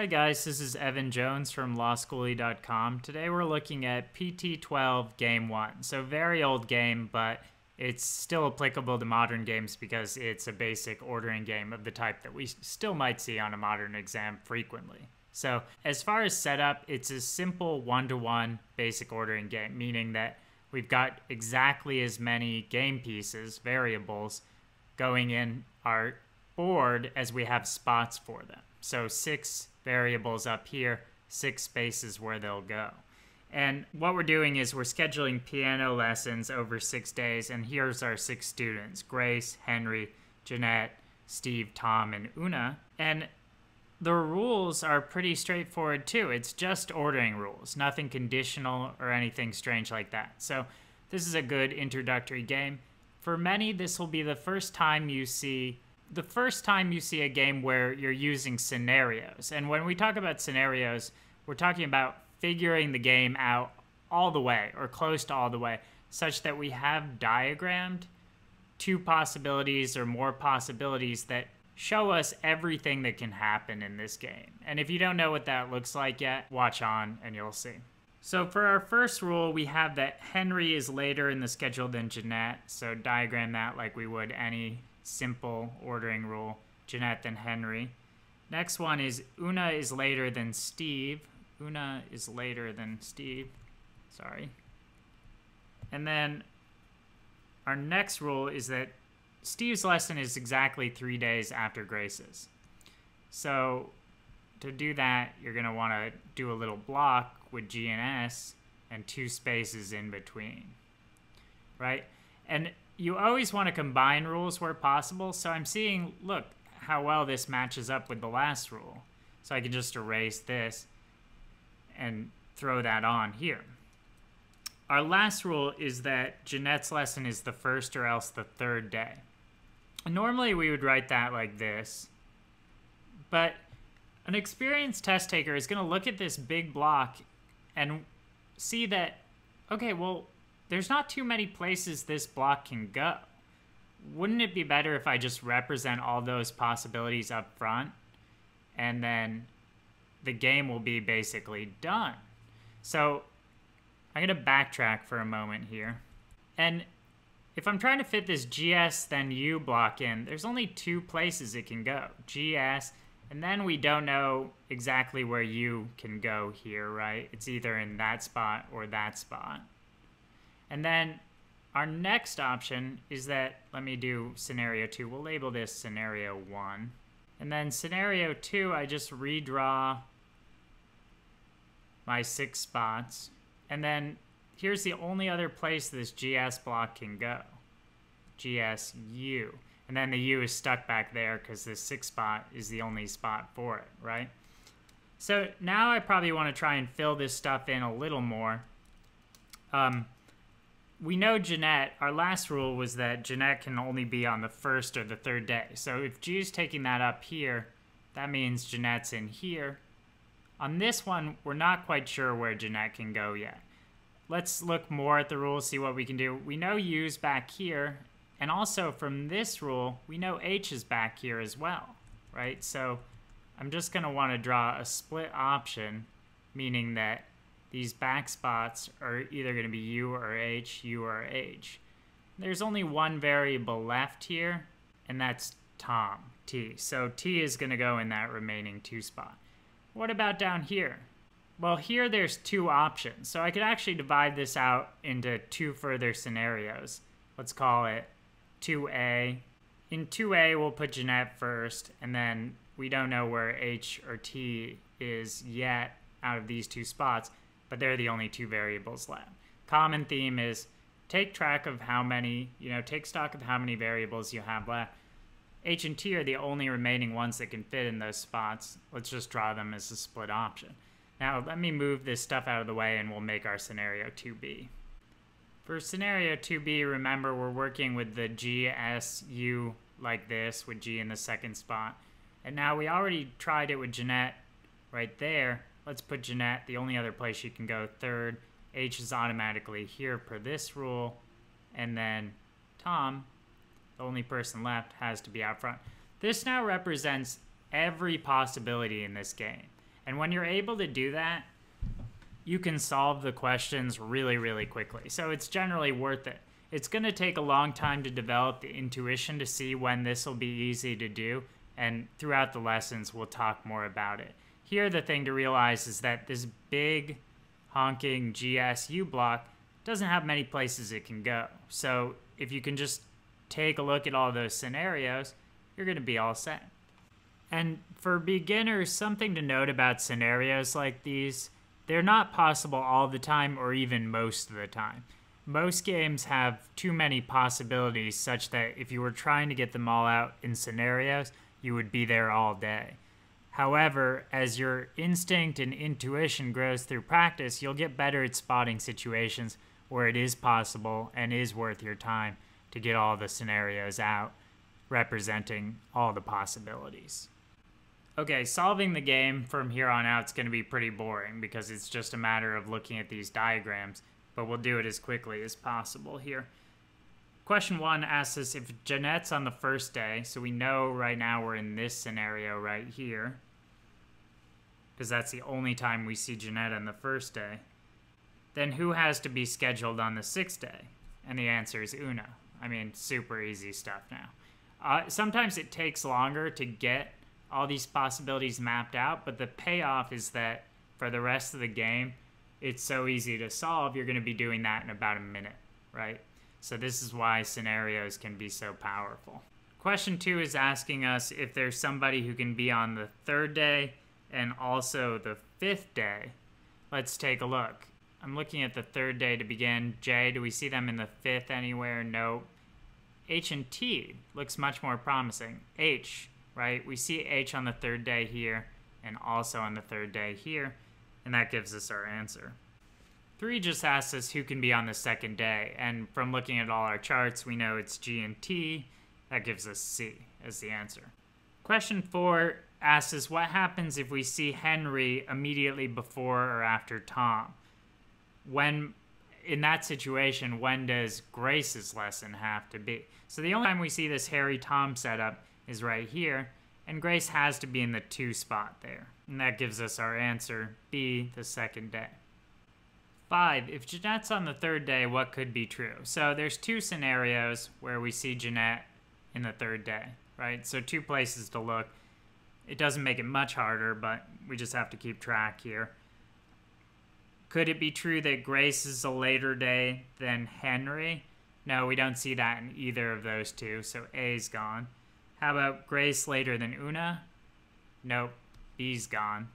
Hi guys, this is Evan Jones from Lawschooli.com. Today we're looking at PT12 Game 1. So very old game, but it's still applicable to modern games because it's a basic ordering game of the type that we still might see on a modern exam frequently. So as far as setup, it's a simple one-to-one basic ordering game, meaning that we've got exactly as many game pieces, variables, going in our board as we have spots for them. So 6 variables up here, 6 spaces where they'll go. And what we're doing is we're scheduling piano lessons over 6 days, and here's our 6 students: Grace, Henry, Jeanette, Steve, Tom, and Una. And the rules are pretty straightforward too. It's just ordering rules, nothing conditional or anything strange like that. So this is a good introductory game. For many, this will be the first time you see a game where you're using scenarios. And when we talk about scenarios, we're talking about figuring the game out all the way or close to all the way, such that we have diagrammed 2 possibilities or more possibilities that show us everything that can happen in this game. And if you don't know what that looks like yet, watch on and you'll see. So for our first rule, we have that Henry is later in the schedule than Jeanette. So diagram that like we would any simple ordering rule: Jeanette then Henry. Next one is Una is later than Steve. Una is later than Steve. Sorry. And then our next rule is that Steve's lesson is exactly 3 days after Grace's. So to do that, you're going to want to do a little block with G and S and 2 spaces in between, right? And you always want to combine rules where possible. So I'm seeing, look, how well this matches up with the last rule. So I can just erase this and throw that on here. Our last rule is that Jeanette's lesson is the first or else the 3rd day. And normally we would write that like this, but an experienced test taker is going to look at this big block and see that, okay, well, there's not too many places this block can go. Wouldn't it be better if I just represent all those possibilities up front, and then the game will be basically done? So I'm going to backtrack for a moment here. And if I'm trying to fit this GS then U block in, there's only 2 places it can go. GS, and then we don't know exactly where U can go here, right? It's either in that spot or that spot. And then our next option is that, let me do scenario 2. We'll label this scenario 1. And then scenario 2, I just redraw my 6 spots. And then here's the only other place this GS block can go. GSU. And then the U is stuck back there because this 6th spot is the only spot for it, right? So now I probably want to try and fill this stuff in a little more. We know Jeanette, our last rule was that Jeanette can only be on the 1st or the 3rd day. So if G is taking that up here, that means Jeanette's in here. On this one, we're not quite sure where Jeanette can go yet. Let's look more at the rules, see what we can do. We know U's back here, and also from this rule, we know H is back here as well, right? So I'm just going to want to draw a split option, meaning that these back spots are either going to be U or H, U or H. There's only one variable left here, and that's Tom, T. So T is going to go in that remaining 2 spot. What about down here? Well, here there's 2 options. So I could actually divide this out into 2 further scenarios. Let's call it 2A. In 2A, we'll put Jeanette first, and then we don't know where H or T is yet out of these 2 spots, but they're the only 2 variables left. Common theme is take track of how many, take stock of how many variables you have left. H and T are the only remaining ones that can fit in those spots. Let's just draw them as a split option. Now let me move this stuff out of the way and we'll make our scenario 2B. For scenario 2B, remember we're working with the GSU like this, with G in the 2nd spot. And now we already tried it with Jeanette right there. Let's put Jeanette, the only other place she can go, 3rd. H is automatically here per this rule. And then Tom, the only person left, has to be out front. This now represents every possibility in this game. And when you're able to do that, you can solve the questions really, really quickly. So it's generally worth it. It's going to take a long time to develop the intuition to see when this will be easy to do, and throughout the lessons we'll talk more about it. Here the thing to realize is that this big honking GSU block doesn't have many places it can go. So if you can just take a look at all those scenarios, you're going to be all set. And for beginners, something to note about scenarios like these, they're not possible all the time or even most of the time. Most games have too many possibilities such that if you were trying to get them all out in scenarios, you would be there all day. However, as your instinct and intuition grows through practice, you'll get better at spotting situations where it is possible and is worth your time to get all the scenarios out, representing all the possibilities. Okay, solving the game from here on out is going to be pretty boring because it's just a matter of looking at these diagrams, but we'll do it as quickly as possible here. Question 1 asks us if Jeanette's on the first day, so we know right now we're in this scenario right here, because that's the only time we see Jeanette on the first day, then who has to be scheduled on the 6th day? And the answer is Una. I mean, super easy stuff now. Sometimes it takes longer to get all these possibilities mapped out, but the payoff is that for the rest of the game, it's so easy to solve, you're going to be doing that in about a minute, right? So this is why scenarios can be so powerful. Question 2 is asking us if there's somebody who can be on the 3rd day and also the 5th day. Let's take a look. I'm looking at the 3rd day to begin. J, do we see them in the 5th anywhere? No. H and T looks much more promising. H, right? We see H on the 3rd day here and also on the 3rd day here, and that gives us our answer. 3 just asks us who can be on the 2nd day, and from looking at all our charts, we know it's G and T. That gives us C as the answer. Question 4 asks us what happens if we see Henry immediately before or after Tom. When, in that situation, when does Grace's lesson have to be? So the only time we see this Harry-Tom setup is right here, and Grace has to be in the 2 spot there. And that gives us our answer, B, the 2nd day. 5, if Jeanette's on the 3rd day, what could be true? So there's 2 scenarios where we see Jeanette in the 3rd day, right? So 2 places to look. It doesn't make it much harder, but we just have to keep track here. Could it be true that Grace is a later day than Henry? No, we don't see that in either of those 2, so A's gone. How about Grace later than Una? Nope, B's gone.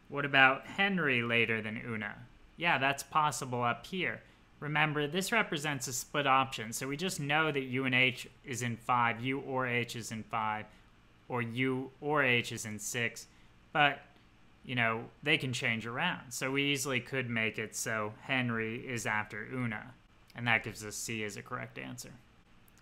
What about Henry later than Una? Yeah, that's possible up here. Remember, this represents a split option, so we just know that U and H is in 5, U or H is in 5, or U or H is in 6, but you know, they can change around. So we easily could make it so Henry is after Una, and that gives us C as a correct answer.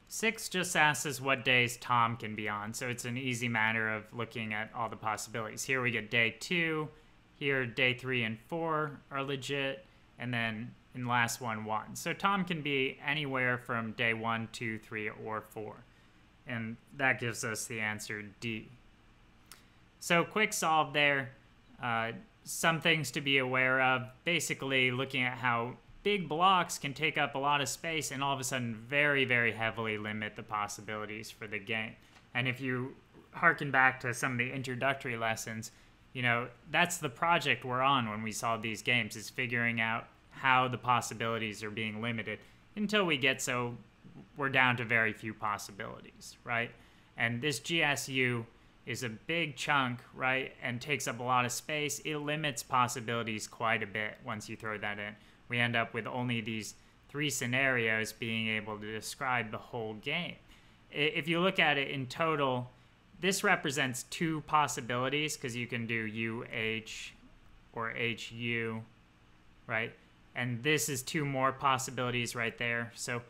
6 just asks us what days Tom can be on, so it's an easy matter of looking at all the possibilities. Here we get day 2, here day 3 and 4 are legit, and then in the last one, 1. So Tom can be anywhere from day 1, 2, 3, or 4, and that gives us the answer D. So quick solve there. Some things to be aware of, basically looking at how big blocks can take up a lot of space and all of a sudden very, very heavily limit the possibilities for the game. And if you harken back to some of the introductory lessons, you know, that's the project we're on when we solve these games, is figuring out how the possibilities are being limited until we get so we're down to very few possibilities, right? And this GSU is a big chunk, right, and takes up a lot of space. It limits possibilities quite a bit once you throw that in. We end up with only these 3 scenarios being able to describe the whole game. If you look at it in total, this represents 2 possibilities because you can do UH or HU, right? And this is 2 more possibilities right there. So,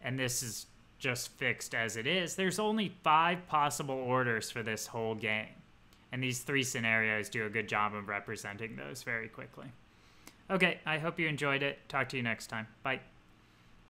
and this is just fixed as it is. There's only 5 possible orders for this whole game. And these 3 scenarios do a good job of representing those very quickly. Okay, I hope you enjoyed it. Talk to you next time. Bye.